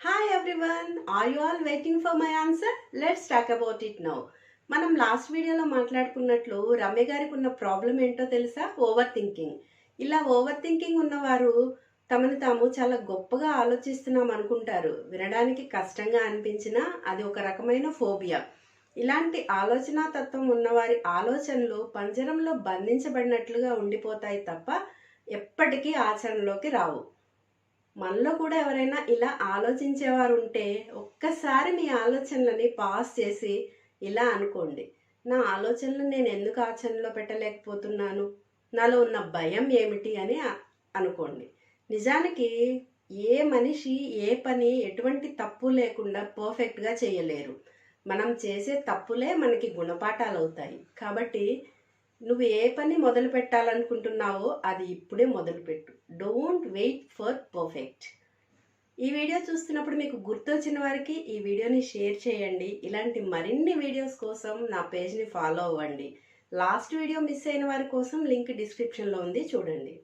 Hi everyone, are you all waiting for my answer? Let's talk about it now. మనం last వీడియోలో మాట్లాడుకున్నట్లు రమ్య గారికి ఉన్న problem ఏంటో తెలుసా? Over thinking. ఇలా ఓవర్ థింకింగ్ ఉన్నవారు తమను తాము చాలా గొప్పగా ఆలోచిస్తున్నాం అనుకుంటారు. వినడానికి కష్టంగా అనిపించినా అది ఒక రకమైన ఫోబియా. ఇలాంటి ఆలోచనా తత్వం ఉన్నవారి ఆలోచనలు పంజరంలో బంధించబడినట్లుగా ఉండిపోతాయి తప్ప ఎప్పటికీ ఆచరణలోకి రావు. మనలో కూడా ఎవరైనా ఇలా ఆలోచించేవారు ఉంటే ఒక్కసారి మీ ఆలోచనలని పాస్ చేసి ఇలా అనుకోండి, నా ఆలోచనలు నేను ఎందుకు ఆచరణలో పెట్టలేకపోతున్నాను, నాలో ఉన్న భయం ఏమిటి అని అనుకోండి. నిజానికి ఏ మనిషి ఏ పని ఎటువంటి తప్పు లేకుండా పర్ఫెక్ట్గా చేయలేరు. మనం చేసే తప్పులే మనకి గుణపాఠాలు అవుతాయి. కాబట్టి నువ్వు ఏ పని మొదలు పెట్టాలనుకుంటున్నావో అది ఇప్పుడే మొదలుపెట్టు. Don't wait for perfect. ఈ వీడియో చూస్తున్నప్పుడు మీకు గుర్తొచ్చిన వారికి ఈ వీడియోని షేర్ చేయండి. ఇలాంటి మరిన్ని వీడియోస్ కోసం నా పేజ్ని ఫాలో అవ్వండి. లాస్ట్ వీడియో మిస్ అయిన వారి కోసం లింక్ డిస్క్రిప్షన్లో ఉంది, చూడండి.